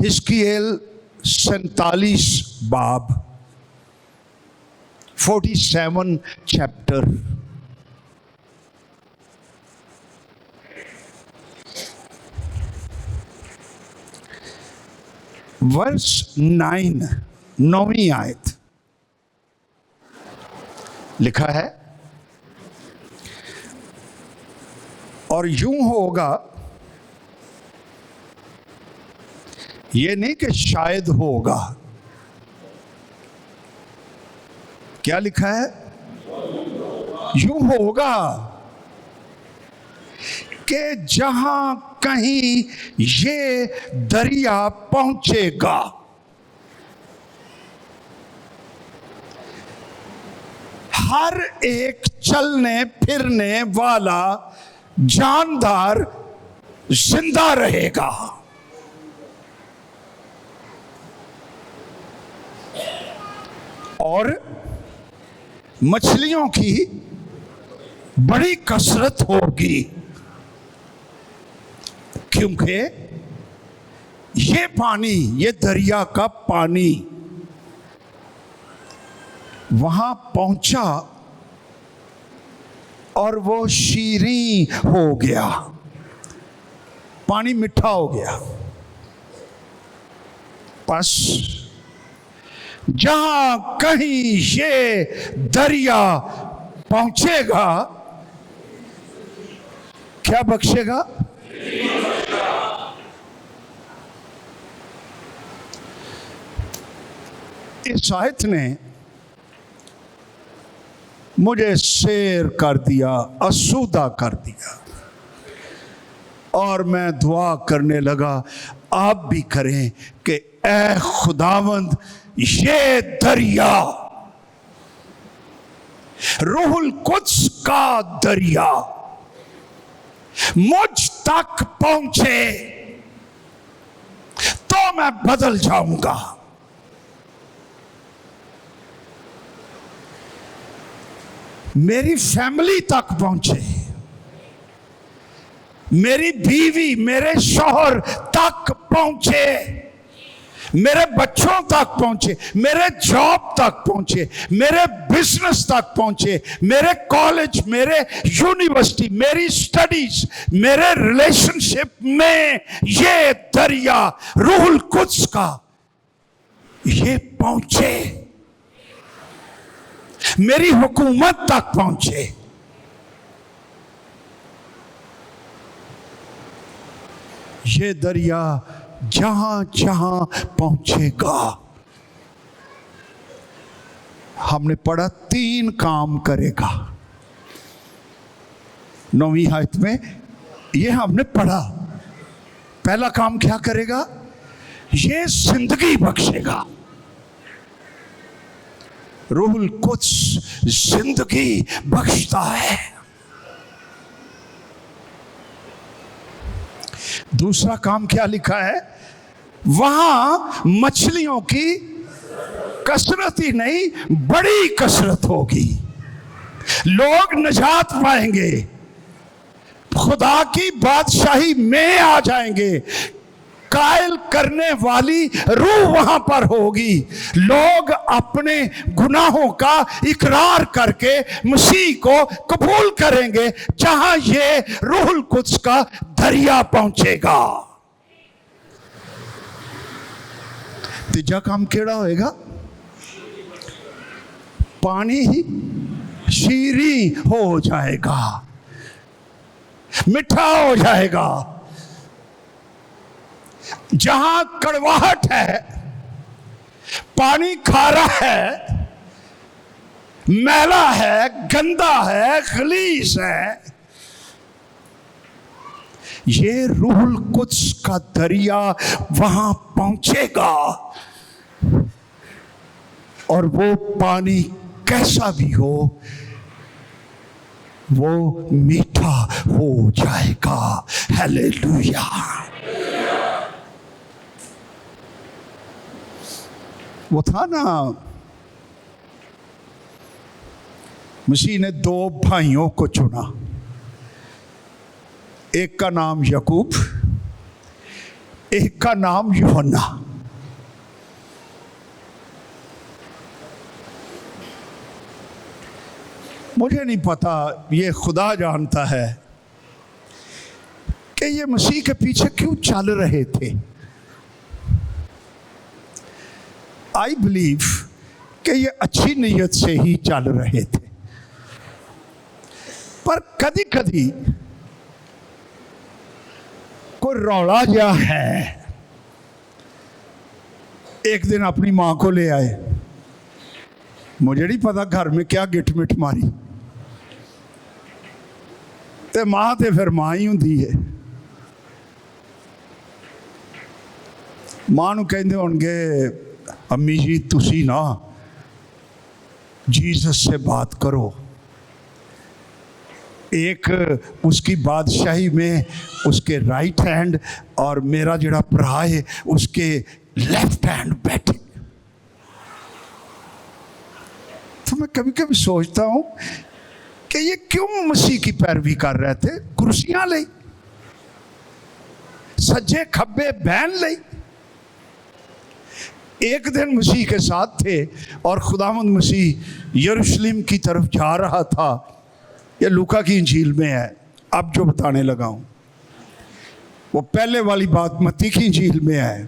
हिजकिय्येल 47 बाब 47 chapter verse 9 9वीं आयत लिखा है, और यूं होगा, ये नहीं कि शायद होगा। क्या लिखा है? यूं होगा कि जहां कहीं ये दरिया पहुंचेगा, हर एक चलने फिरने वाला जानदार जिंदा रहेगा। और मछलियों की बड़ी कसरत होगी, क्योंकि ये पानी, ये दरिया का पानी वहां पहुंचा और वो शीरीं हो गया, पानी मीठा हो गया। बस जहां कहीं ये दरिया पहुंचेगा, क्या बख्शेगा? इस आयत ने मुझे शेर कर दिया, आसूदा कर दिया, और मैं दुआ करने लगा, आप भी करें कि ऐ खुदावंद, ये दरिया, रूहुल कुद्स का दरिया मुझ तक पहुंचे तो मैं बदल जाऊंगा। मेरी फैमिली तक पहुंचे, मेरी बीवी, मेरे शौहर तक पहुंचे, मेरे बच्चों तक पहुंचे, मेरे जॉब तक पहुंचे, मेरे बिजनेस तक पहुंचे, मेरे कॉलेज, मेरे यूनिवर्सिटी, मेरी स्टडीज, मेरे रिलेशनशिप में ये दरिया रूहुल कुद्स का ये पहुंचे, मेरी हुकूमत तक पहुंचे। ये दरिया जहां जहां पहुंचेगा, हमने पढ़ा 3 काम करेगा। 9वीं आयत में ये हमने पढ़ा। पहला काम क्या करेगा? ये जिंदगी बख्शेगा। रूहुल कुद्स जिंदगी बख्शता है। दूसरा काम क्या लिखा है? वहां मछलियों की कसरत ही नहीं, बड़ी कसरत होगी। लोग निजात पाएंगे, खुदा की बादशाही में आ जाएंगे। कायल करने वाली रूह वहां पर होगी। लोग अपने गुनाहों का इकरार करके मसीह को कबूल करेंगे जहां ये रूहुल कुद्स का दरिया पहुंचेगा। तीजा काम केड़ा होएगा? पानी ही शीरी हो जाएगा, मीठा हो जाएगा। जहां कड़वाहट है, पानी खारा है, मैला है, गंदा है, खलीस है, ये रूहुल कुद्स का दरिया वहां पहुंचेगा और वो पानी कैसा भी हो, वो मीठा हो जाएगा। हालेलुया। वो था ना, मसीह ने 2 भाइयों को चुना। एक का नाम याकूब, एक का नाम यूहन्ना। मुझे नहीं पता, ये खुदा जानता है कि ये मसीह के पीछे क्यों चल रहे थे। आई बिलीव कि ये अच्छी नीयत से ही चल रहे थे, पर कभी कभी कोई रौला जा है। एक दिन अपनी मां को ले आए, मुझे नहीं पता घर में क्या गिटमिट मारी, ते मां ते फिर मां ही हुंदी है। मां नूं कहंदे होणगे, अम्मी जी तुसी ना जीसस से बात करो, एक उसकी बादशाही में उसके राइट हैंड और मेरा जड़ा भरा है उसके लेफ्ट हैंड बैठे। तो मैं कभी कभी सोचता हूं कि ये क्यों मसीह की पैरवी कर रहे थे? कुर्सियां ले, सज्जे खब्बे बहन ले। एक दिन मसीह के साथ थे और खुदावंद मसीह यरूशलेम की तरफ जा रहा था। ये लूका की इंजील में है, अब जो बताने लगा हूं वो पहले वाली बात मत्ती की इंजील में है।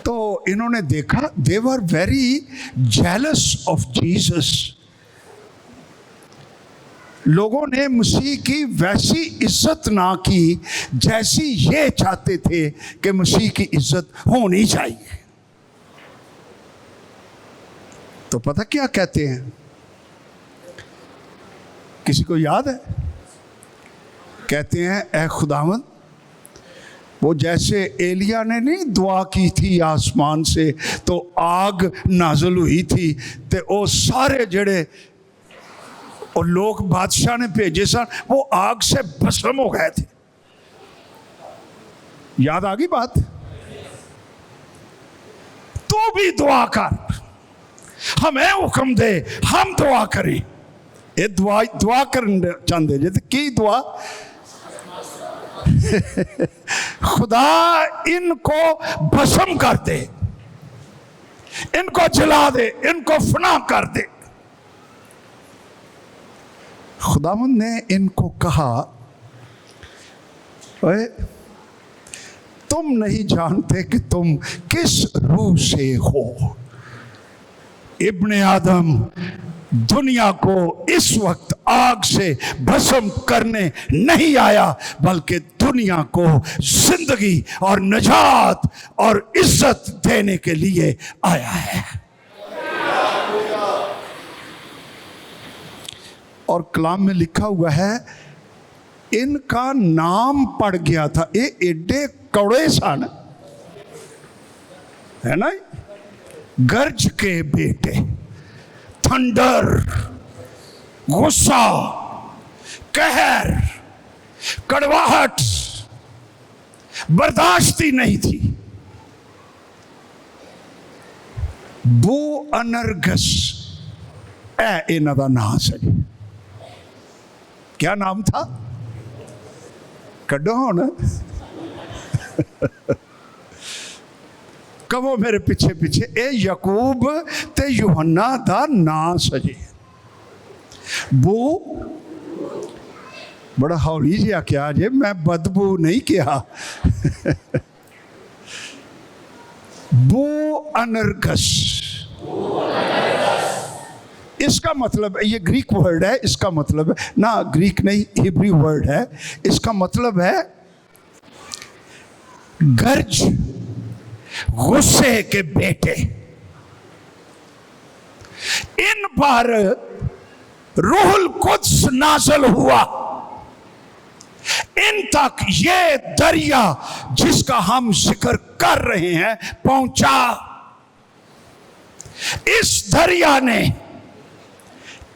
तो इन्होंने देखा, they were very jealous of Jesus. लोगों ने मसीह की वैसी इज्जत ना की जैसी ये चाहते थे कि मसीह की इज्जत होनी चाहिए। तो पता क्या कहते हैं? किसी को याद है? कहते हैं, ऐ खुदावंद, वो जैसे एलिया ने नहीं दुआ की थी आसमान से तो आग नाजुल हुई थी, ते वो सारे जड़े और लोग बादशाह ने भेजे सन वो आग से भस्म हो गए थे। याद आ गई बात? तो भी दुआ कर, हमें हुक्म दे, हम दुआ करें। ये दुआ करना चाहते जे, की दुआ? खुदा इनको भस्म कर दे, इनको जला दे, इनको फना कर दे। खुदावंद ने इनको कहा, ओए तुम नहीं जानते कि तुम किस रूह से हो। इब्ने आदम दुनिया को इस वक्त आग से भस्म करने नहीं आया, बल्कि दुनिया को जिंदगी और निजात और इज्जत देने के लिए आया है। और कलाम में लिखा हुआ है, इनका नाम पड़ गया था। ये एडे कौड़े सन, है ना? गर्ज के बेटे, थंडर, गुस्सा, कहर, कड़वाहट बर्दाश्त ही नहीं थी। बो अनर्गस ए इन्हां दा नाम सही। क्या नाम था? कड्डो हुण कहो मेरे पीछे पीछे। ए याकूब ते यूहन्ना दा नाम सजे। बो बड़ा हौली जिहा क्या जे, मैं बदबू नहीं किया। बो अनर्गस, इसका मतलब, ये ग्रीक वर्ड है, इसका मतलब है ना, ग्रीक नहीं हिब्रू वर्ड है, इसका मतलब है गर्ज, गुस्से के बेटे। इन पर रूहुल कुद्स नाज़िल हुआ, इन तक ये दरिया जिसका हम जिक्र कर रहे हैं पहुंचा। इस दरिया ने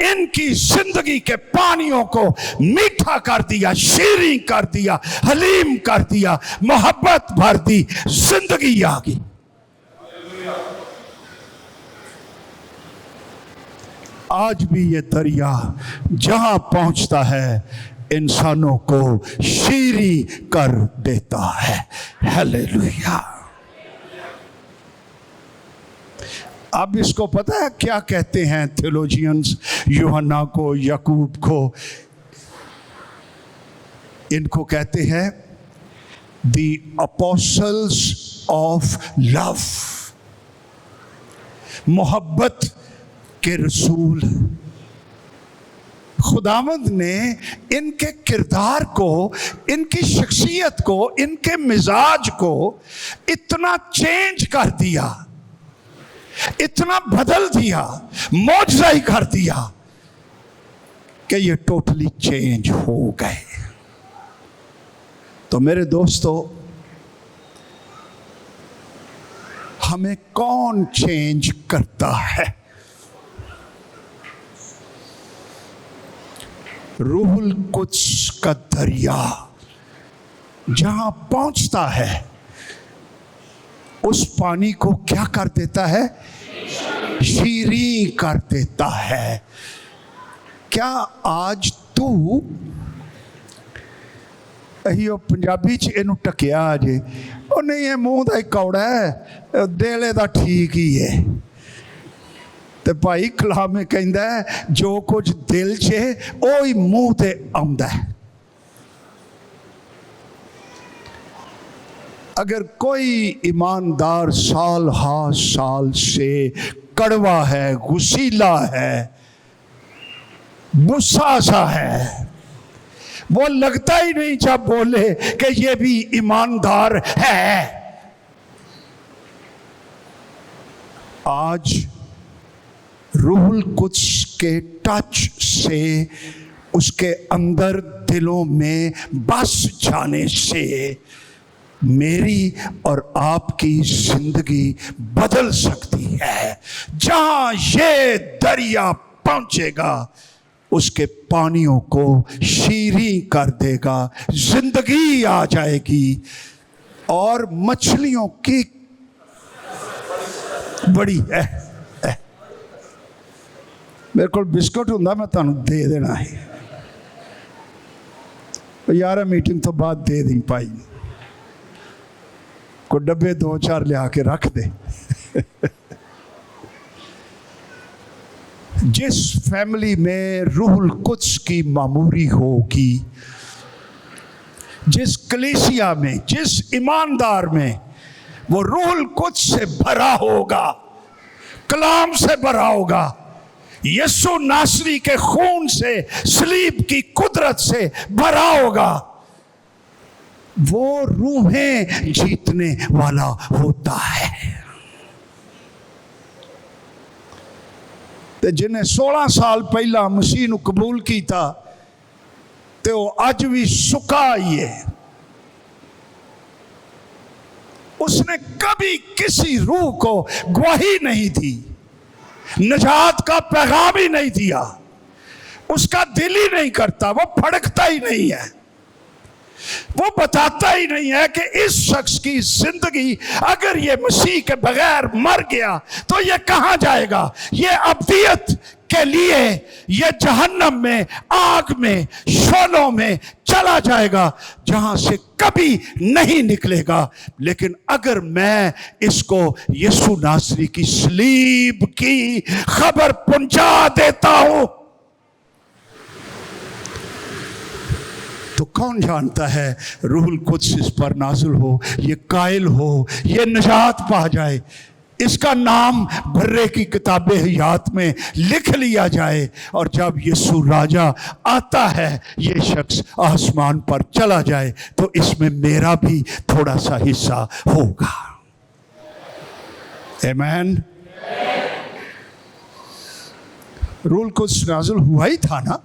इनकी जिंदगी के पानियों को मीठा कर दिया, शीरीं कर दिया, हलीम कर दिया, मोहब्बत भर दी, जिंदगी आ गई। आज भी ये दरिया जहां पहुंचता है इंसानों को शीरी कर देता है। हालेलुया। अब इसको पता है क्या कहते हैं थियोलॉजियंस? यूहन्ना को, याकूब को, इनको कहते हैं द अपोस्टल्स ऑफ लव, मोहब्बत के रसूल। खुदावंद ने इनके किरदार को, इनकी शख्सियत को, इनके मिजाज को इतना चेंज कर दिया, इतना बदल दिया, मौजज़ा ही कर दिया कि ये टोटली चेंज हो गए। तो मेरे दोस्तों, हमें कौन चेंज करता है? रूहुल कुद्स का दरिया जहां पहुंचता है, उस पानी को क्या कर देता है? शीरी कर देता है। क्या आज तू अहियो पंजाबी च इनू टकिया जे, ओ नहीं ये मूँह दा ही कौड़ा है, दिले दा ठीक ही है। ते भाई कलाम में कहंदा है जो कुछ दिल च है ओ ही मूँह ते आउंदा है। अगर कोई ईमानदार साल हा साल से कड़वा है, गुस्सीला है, गुस्सा सा है, वो लगता ही नहीं जब बोले कि ये भी ईमानदार है। आज रूहुल कुद्स के टच से, उसके अंदर दिलों में बस जाने से मेरी और आपकी जिंदगी बदल सकती है। जहां ये दरिया पहुंचेगा, उसके पानियों को शीरी कर देगा, जिंदगी आ जाएगी। और मछलियों की बड़ी है। मेरे को बिस्कुट होंदा, मैं तुहानू दे देना है यार, मीटिंग तो बाद दे दी भाई, को डब्बे 2-4 लिया के रख दे। जिस फैमिली में रूहुल कुद्स की मामूरी होगी, जिस कलीसिया में, जिस ईमानदार में वो रूहुल कुद्स से भरा होगा, कलाम से भरा होगा, यीशु नासरी के खून से, सलीब की कुदरत से भरा होगा, वो रूहें जीतने वाला होता है। ते जिन्हें 16 साल पहला मसीह नू कबूल किया, ते वो अज भी सुका ही है। उसने कभी किसी रूह को गवाही नहीं दी, निजात का पैगाम ही नहीं दिया, उसका दिल ही नहीं करता, वो फड़कता ही नहीं है, वो बताता ही नहीं है कि इस शख्स की जिंदगी अगर ये मसीह के बगैर मर गया तो ये कहां जाएगा। ये अब्दियत के लिए ये जहन्नम में, आग में, शोलों में चला जाएगा, जहां से कभी नहीं निकलेगा। लेकिन अगर मैं इसको यीशु नासरी की सलीब की खबर पहुंचा देता हूं, तो कौन जानता है रूहुल कुद्स इस पर नाज़िल हो, ये कायल हो, ये निजात पा जाए, इसका नाम बर्रे की किताबे हयात में लिख लिया जाए, और जब यीशु राजा आता है, ये शख्स आसमान पर चला जाए, तो इसमें मेरा भी थोड़ा सा हिस्सा होगा। आमीन। रूहुल कुद्स नाज़िल हुआ ही था ना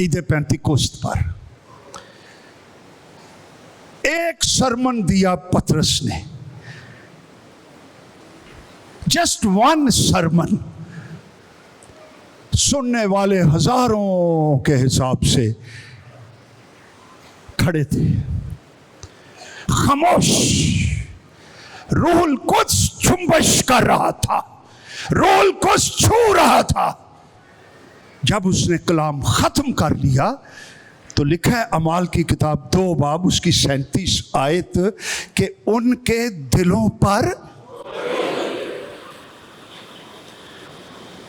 ईद पेंतिकोस्त पर। एक सरमन दिया पतरस ने, जस्ट वन सरमन, सुनने वाले हजारों के हिसाब से खड़े थे, खामोश। रूहुल कुद्स जुम्बिश कर रहा था, रूहुल कुद्स छू रहा था, जब उसने कलाम ख़त्म कर लिया तो लिखा है अमाल की किताब 2 बाब उसकी 37 आयत कि उनके दिलों पर,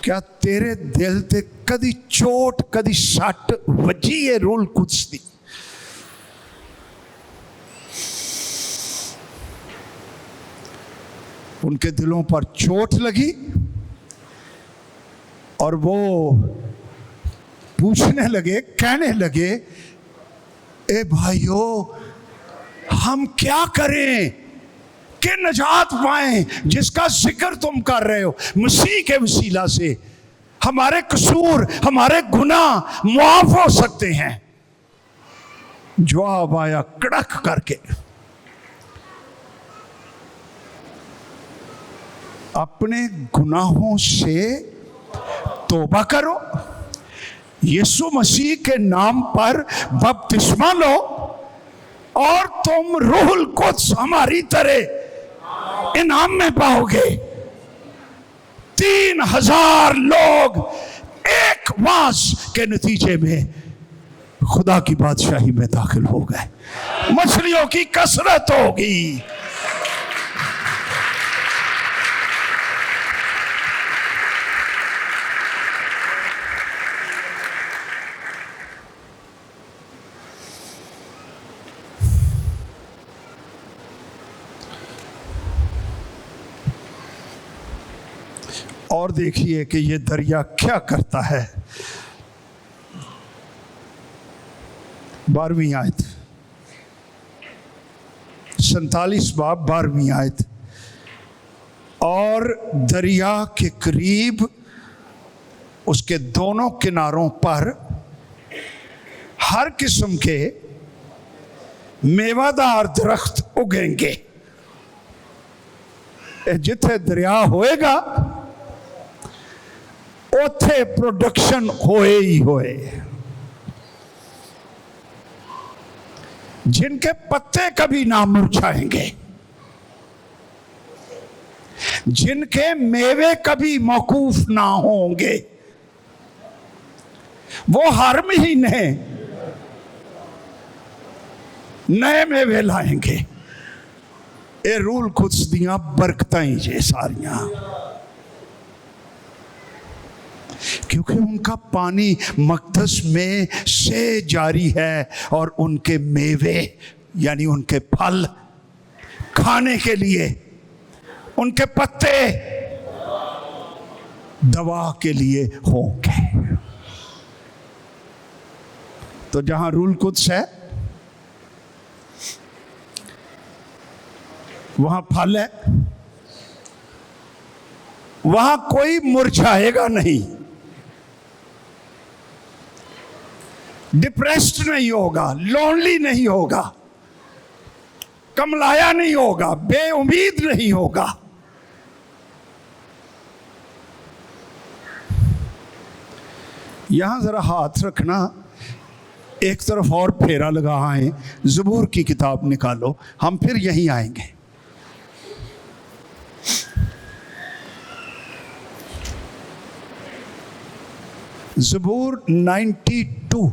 क्या तेरे दिल ते कदी चोट कदी सट वजी है रूल कुद्स दी? उनके दिलों पर चोट लगी और वो पूछने लगे, कहने लगे, ए भाइयों हम क्या करें कि नजात पाएं जिसका जिक्र तुम कर रहे हो? मसीह के वसीला से हमारे कसूर, हमारे गुनाह मुआफ हो सकते हैं। जवाब आया कड़क करके, अपने गुनाहों से तौबा करो, यीशु मसीह के नाम पर बपतिस्मा लो और तुम रूहुल कुद्स हमारी तरह इनाम में पाओगे। 3000 लोग एक वास के नतीजे में खुदा की बादशाही में दाखिल हो गए। मछलियों की कसरत होगी। और देखिए कि ये दरिया क्या करता है। 12वीं आयत, 47 बाब 12वीं आयत। और दरिया के करीब उसके दोनों किनारों पर हर किस्म के मेवादार दरख्त उगेंगे। जिथे दरिया होएगा उथे प्रोडक्शन होए ही होए। जिनके पत्ते कभी ना मुरझाएंगे, जिनके मेवे कभी मौकूफ ना होंगे, वो हर महीने नए मेवे लाएंगे। ये रूल कुद्स दियां बरकतां ही जे सारियां, क्योंकि उनका पानी मकदस में से जारी है और उनके मेवे यानी उनके फल खाने के लिए, उनके पत्ते दवा के लिए होंगे। तो जहां रूल कुद्स है वहां फल है, वहां कोई मुरझाएगा नहीं, डिप्रेस्ड नहीं होगा, लोनली नहीं होगा, कमलाया नहीं होगा, बेउम्मीद नहीं होगा। यहां जरा हाथ रखना, एक तरफ और फेरा लगा आए, ज़बूर की किताब निकालो, हम फिर यहीं आएंगे। ज़बूर 92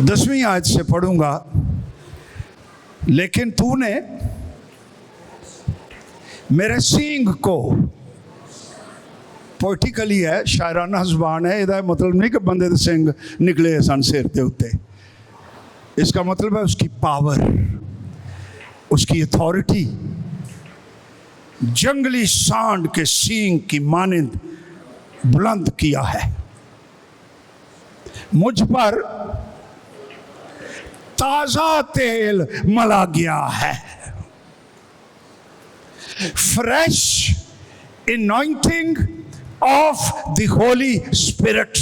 10वीं आयत से पढ़ूंगा। लेकिन तूने मेरे सींग को, पोइटिकली है, शायराना जुबान है, इसका मतलब नहीं कि बंदे दे सिंग निकले सन सिर के उत्ते। इसका मतलब है उसकी पावर, उसकी अथॉरिटी जंगली सांड के सींग की मानिंद बुलंद किया है। मुझ पर ताजा तेल मला गया है, fresh anointing of the Holy Spirit।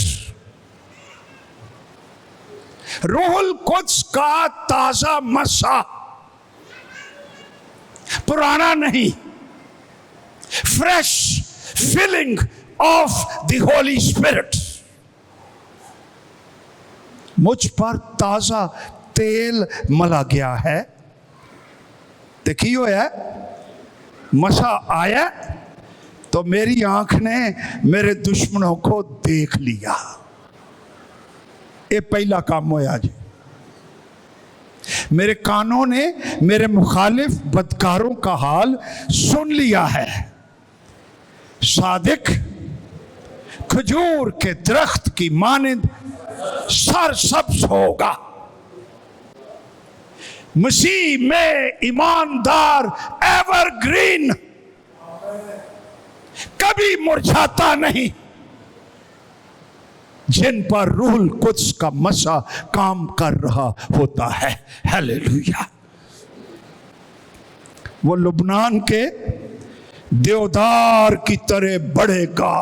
रूहुल कुद्स का ताजा मसा, पुराना नहीं, fresh filling of the Holy Spirit मुझ पर ताजा तेल मला गया है। देखियो है, मसा आया तो मेरी आंख ने मेरे दुश्मनों को देख लिया। ये पहला काम होया जी। मेरे कानों ने मेरे मुखालिफ बदकारों का हाल सुन लिया है। सादिक खजूर के दरख्त की मानिंद सरसब्ज होगा। मसीह में ईमानदार एवरग्रीन, कभी मुरझाता नहीं। जिन पर रूहुल कुद्स का मसा काम कर रहा होता है। हालेलुया। वो लुबनान के देवदार की तरह बढ़ेगा।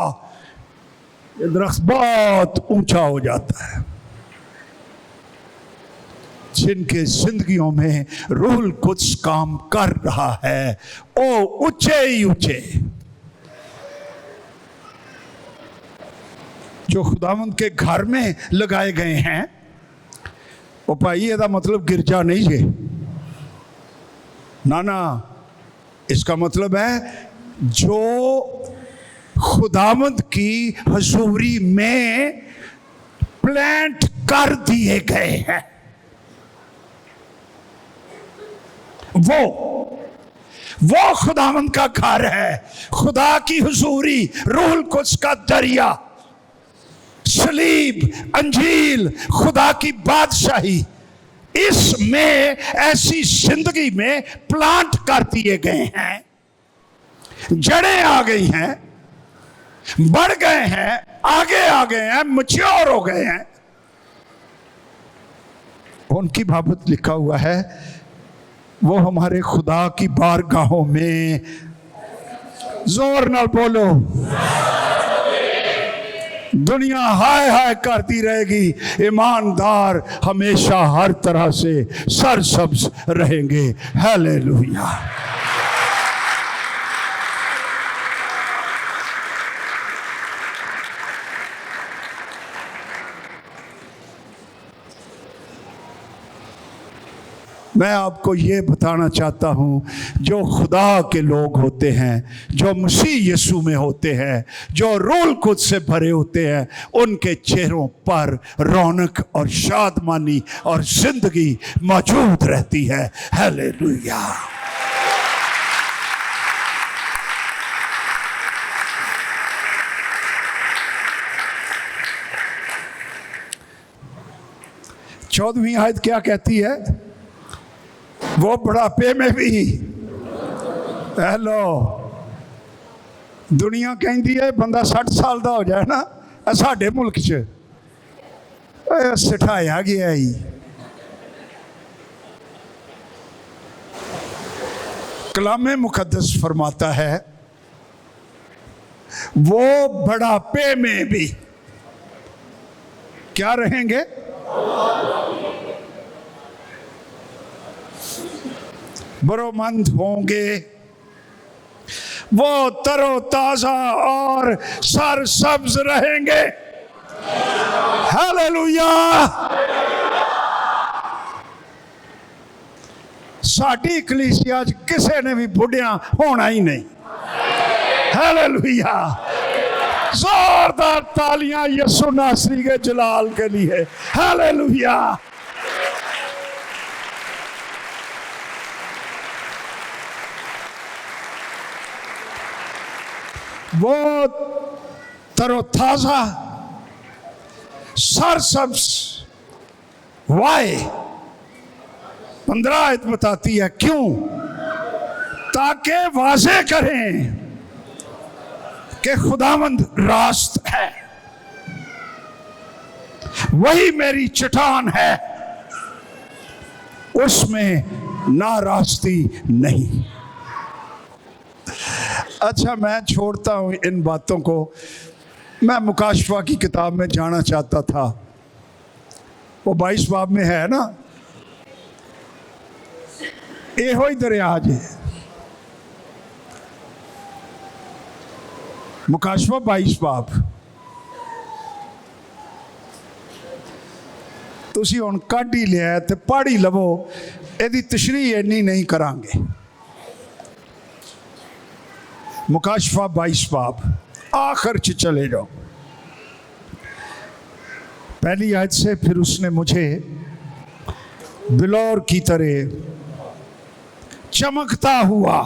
ये दरख्त बहुत ऊंचा हो जाता है। जिनके जिंदगियों में रूहुल कुद्स काम कर रहा है, ओ ऊंचे ही ऊंचे। जो खुदावंद के घर में लगाए गए हैं, वो भाई ਇਹਦਾ मतलब गिरजा नहीं है ना ना। इसका मतलब है जो खुदावंद की हजूरी में प्लांट कर दिए गए हैं, वो खुदावंद का घर है। खुदा की हुजूरी, रूहुल कुद्स का दरिया, सलीब, अंजील, खुदा की बादशाही, इसमें ऐसी जिंदगी में प्लांट कर दिए गए हैं। जड़ें आ गई हैं, बढ़ गए हैं, आगे आ गए हैं, मैच्योर हो गए हैं। उनकी बाबत लिखा हुआ है, वो हमारे खुदा की बारगाहों में, जोर नाल बोलो, दुनिया हाय हाय करती रहेगी। ईमानदार हमेशा हर तरह से सरसब्ज रहेंगे। हालेलुया। मैं आपको ये बताना चाहता हूँ, जो खुदा के लोग होते हैं, जो मसीह यीशु में होते हैं, जो रूहुल कुद्स से भरे होते हैं, उनके चेहरों पर रौनक और शादमानी और जिंदगी मौजूद रहती है। हालेलुया। चौदहवीं आयत क्या कहती है? वो बुढ़ापे में भी, हेलो, दुनिया कहती है बंदा 60 साल का हो जाए ना, साडे मुल्क च सिठाया गया ही। कलामे मुकद्दस फरमाता है, वो बुढ़ापे में भी क्या रहेंगे? बरोमंद होंगे। वो तरोताजा और सरसब्ज रहेंगे। हालेलुया। साडी कलीसिया किसी ने भी बुढ़िया होना ही नहीं। हालेलुया। जोरदार तालियां यीशु नासरी के जलाल के लिए। हालेलुया। वो तरोताजा सरसब्ज। वाई 15 आयत बताती है क्यों? ताकि वाज़े करें कि खुदावंद रास्त है, वही मेरी चट्टान है, उसमें नारास्ती नहीं। अच्छा, मैं छोड़ता हूं इन बातों को। मैं मुकाशफा की किताब में जाना चाहता था। वो 22 बाब में है ना, एहो ही दरिया जे। मुकाशफा 22 बाब तुसी हुण कढ ही लिया ते पढ़ ही लवो, इहदी तशरीह इन्नी नहीं करांगे। मुकाशफा 22 बाब आखिर च चले जाओ। पहली आयत से, फिर उसने मुझे बिलौर की तरह चमकता हुआ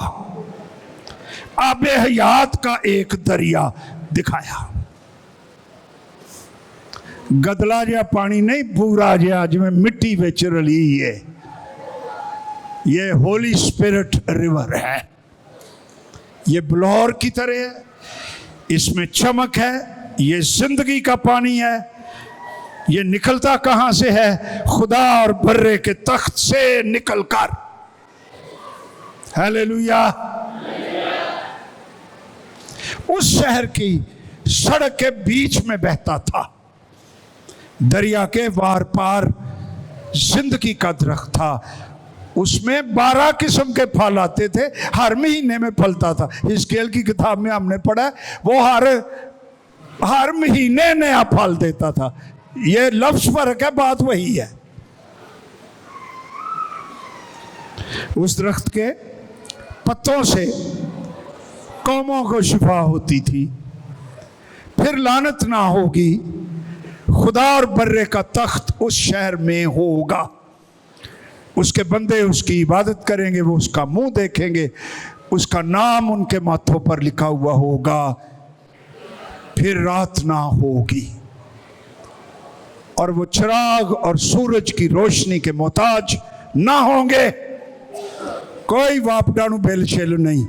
आबे हयात का एक दरिया दिखाया। गदला जहा पानी नहीं, पूरा जहा जिमें मिट्टी विच रली है। ये होली स्पिरिट रिवर है, ये बिलौर की तरह है, इसमें चमक है, ये जिंदगी का पानी है। ये निकलता कहां से है? खुदा और बर्रे के तख्त से निकलकर। हालेलुया। उस शहर की सड़क के बीच में बहता था, दरिया के वार पार जिंदगी का दरख्त था। उसमें 12 किस्म के फल आते थे, हर महीने में फलता था। हिजकिय्याह की किताब में हमने पढ़ा, वो हर महीने नया फल देता था। ये लफ्ज फर्क है, बात वही है। उस दरख्त के पत्तों से कौमों को शिफा होती थी, फिर लानत ना होगी। खुदा और बर्रे का तख्त उस शहर में होगा, उसके बंदे उसकी इबादत करेंगे, वो उसका मुंह देखेंगे, उसका नाम उनके माथों पर लिखा हुआ होगा। फिर रात ना होगी और वो चिराग और सूरज की रोशनी के मोहताज ना होंगे। कोई वापडाणु बेल शेल नहीं,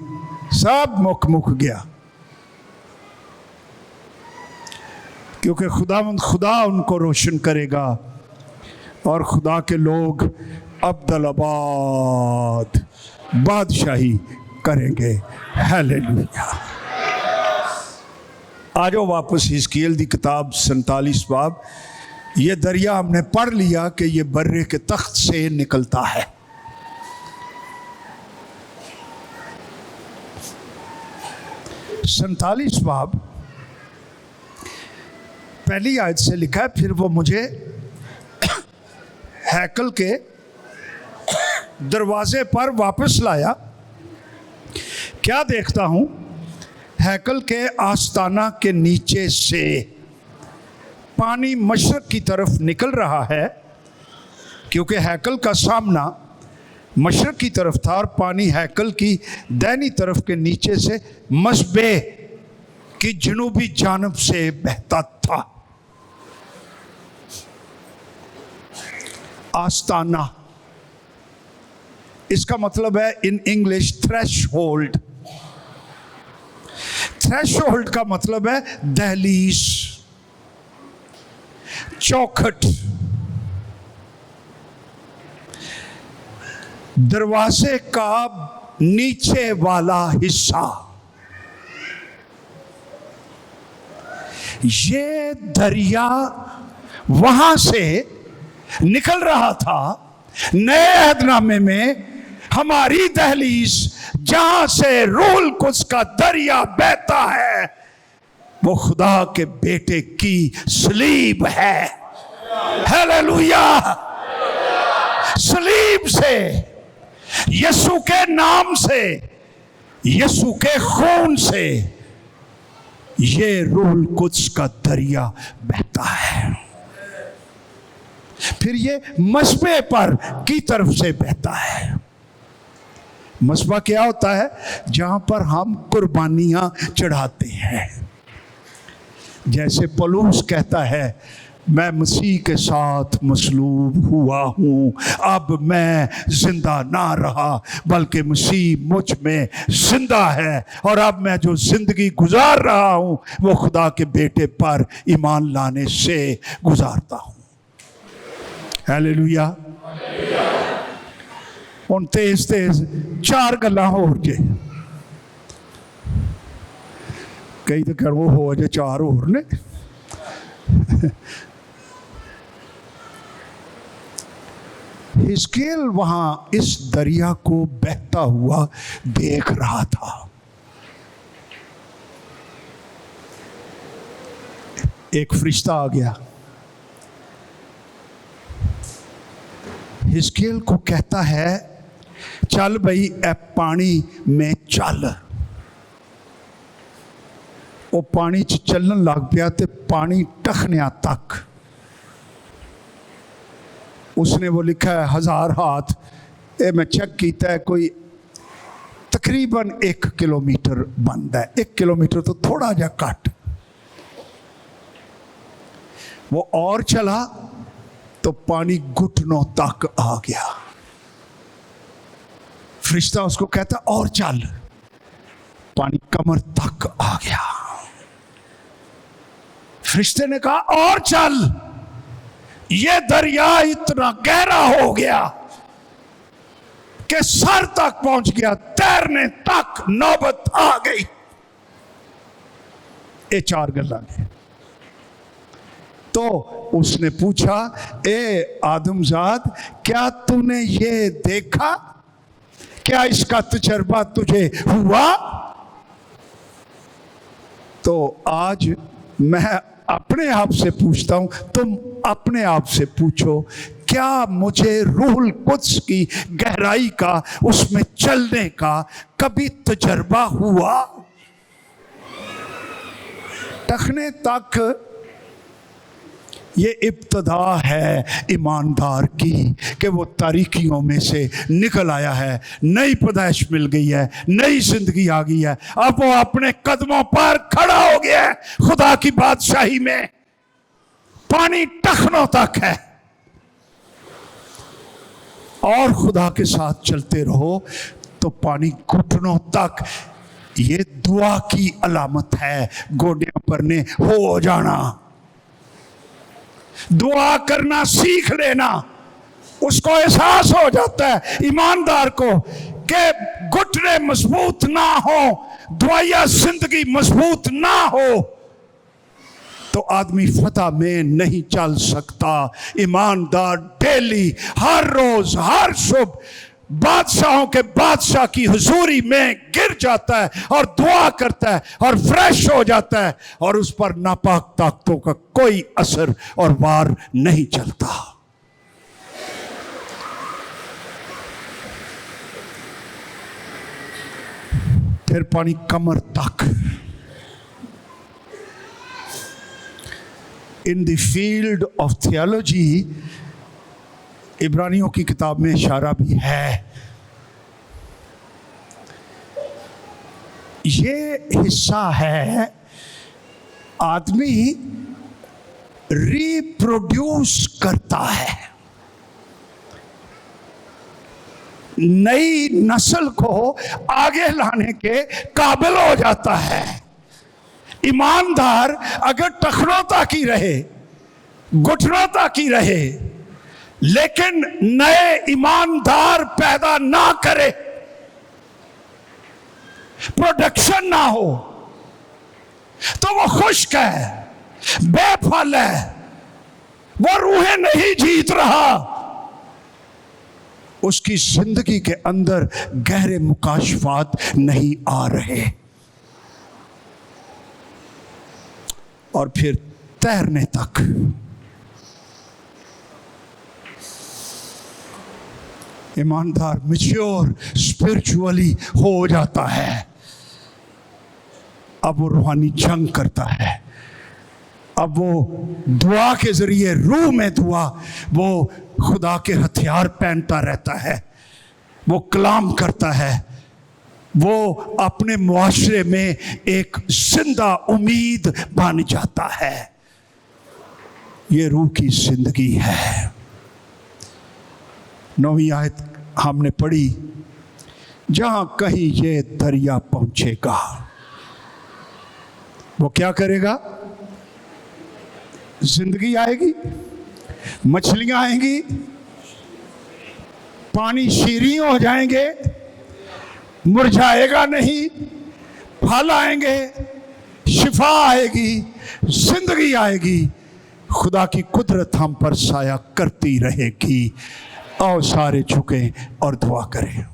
सब मुक गया, क्योंकि खुदा उनको रोशन करेगा और खुदा के लोग अब्दुल-आबाद बादशाही करेंगे। हालेलुया। आ जाओ वापस हिजकिय्याह की किताब 47 बाब। ये दरिया हमने पढ़ लिया कि ये बर्रे के तख्त से निकलता है। सैंतालीस बाब पहली आयत से लिखा है, फिर वो मुझे हैकल के दरवाजे पर वापस लाया। क्या देखता हूं? हैकल के आस्ताना के नीचे से पानी मशरक की तरफ निकल रहा है, क्योंकि हैकल का सामना मशरक की तरफ था और पानी हैकल की दाहिनी तरफ के नीचे से मस्बे की जनूबी जानब से बहता था। आस्ताना, इसका मतलब है इन इंग्लिश थ्रेशहोल्ड। थ्रेशहोल्ड का मतलब है दहलीज, चौखट, दरवाजे का नीचे वाला हिस्सा। ये दरिया वहां से निकल रहा था। नए अहदनामे में हमारी दहलीज जहां से रूहुल कुद्स का दरिया बहता है, वो खुदा के बेटे की सलीब है। हालेलुया। सलीब से, यीशु के नाम से, यीशु के खून से ये रूहुल कुद्स का दरिया बहता है। फिर ये मस्बे पर की तरफ से बहता है। मस्बा क्या होता है? जहां पर हम कुर्बानियां चढ़ाते हैं। जैसे पौलुस कहता है, मैं मसीह के साथ मसलूब हुआ हूँ, अब मैं जिंदा ना रहा बल्कि मसीह मुझ में जिंदा है, और अब मैं जो जिंदगी गुजार रहा हूँ वो खुदा के बेटे पर ईमान लाने से गुजारता हूँ। हालेलुया। हुण तेज तेज 4 गल्लां होर जे, कई तो करो हो जे 4 होर ने। हिजकिय्याह वहां इस दरिया को बहता हुआ देख रहा था। एक फरिश्ता आ गया, हिजकिय्याह को कहता है, चल भाई ए पानी में चल। वो पानी च चलन लग पिया ते पानी टखनिया तक उसने वो लिखा है 1000 हाथ, ये मैं चेक किया है, कोई तकरीबन 1 किलोमीटर बनता है। 1 किलोमीटर तो थोड़ा जा कट। वो और चला तो पानी घुटनों तक आ गया। फरिश्ता उसको कहता और चल, पानी कमर तक आ गया। फरिश्ते ने कहा और चल, ये दरिया इतना गहरा हो गया कि सर तक पहुंच गया, तैरने तक नौबत आ गई। ये 4 गल्लां ने। तो उसने पूछा, ए आदमजाद, क्या तूने ये देखा? क्या इसका तजर्बा तुझे हुआ? तो आज मैं अपने आप से पूछता हूं, तुम अपने आप से पूछो, क्या मुझे रूहुल कुद्स की गहराई का, उसमें चलने का कभी तजर्बा हुआ? टखने तक ये इब्तदा है ईमानदार की कि वो तारीकियों में से निकल आया है, नई पैदाइश मिल गई है, नई जिंदगी आ गई है। अब वो अपने कदमों पर खड़ा हो गया है खुदा की बादशाही में। पानी टखनों तक है और खुदा के साथ चलते रहो तो पानी घुटनों तक। ये दुआ की अलामत है, गोडियों पर ने हो जाना। दुआ करना सीख लेना, उसको एहसास हो जाता है ईमानदार को कि घुटने मजबूत ना हो, दुआया जिंदगी मजबूत ना हो तो आदमी फतह में नहीं चल सकता। ईमानदार डेली, हर रोज, हर सुबह बादशाहों के बादशाह की हुजूरी में गिर जाता है और दुआ करता है और फ्रेश हो जाता है और उस पर नापाक ताकतों का कोई असर और वार नहीं चलता। फिर पानी कमर तक। In the field of theology, इब्रानियों की किताब में इशारा भी है। ये हिस्सा है आदमी रिप्रोड्यूस करता है, नई नस्ल को आगे लाने के काबिल हो जाता है। ईमानदार अगर टखनों तक ही रहे, घुटनों तक ही रहे, लेकिन नए ईमानदार पैदा ना करे, प्रोडक्शन ना हो, तो वो खुश्क है, बेफल है, वो रूहें नहीं जीत रहा। उसकी जिंदगी के अंदर गहरे मुकाशफात नहीं आ रहे। और फिर तैरने तक। ईमानदार मैच्योर स्पिरिचुअली हो जाता है। अब वो रूहानी जंग करता है। अब वो दुआ के जरिए, रूह में दुआ, वो खुदा के हथियार पहनता रहता है, वो कलाम करता है, वो अपने मुआशरे में एक जिंदा उम्मीद बन जाता है। ये रूह की जिंदगी है। 9वीं आयत हमने पढ़ी, जहां कहीं ये दरिया पहुंचेगा वो क्या करेगा? जिंदगी आएगी, मछलियां आएंगी, पानी शीरी हो जाएंगे, मुरझाएगा नहीं, फल आएंगे, शिफा आएगी, जिंदगी आएगी। खुदा की कुदरत हम पर साया करती रहेगी। आओ सारे झुकें और दुआ करें।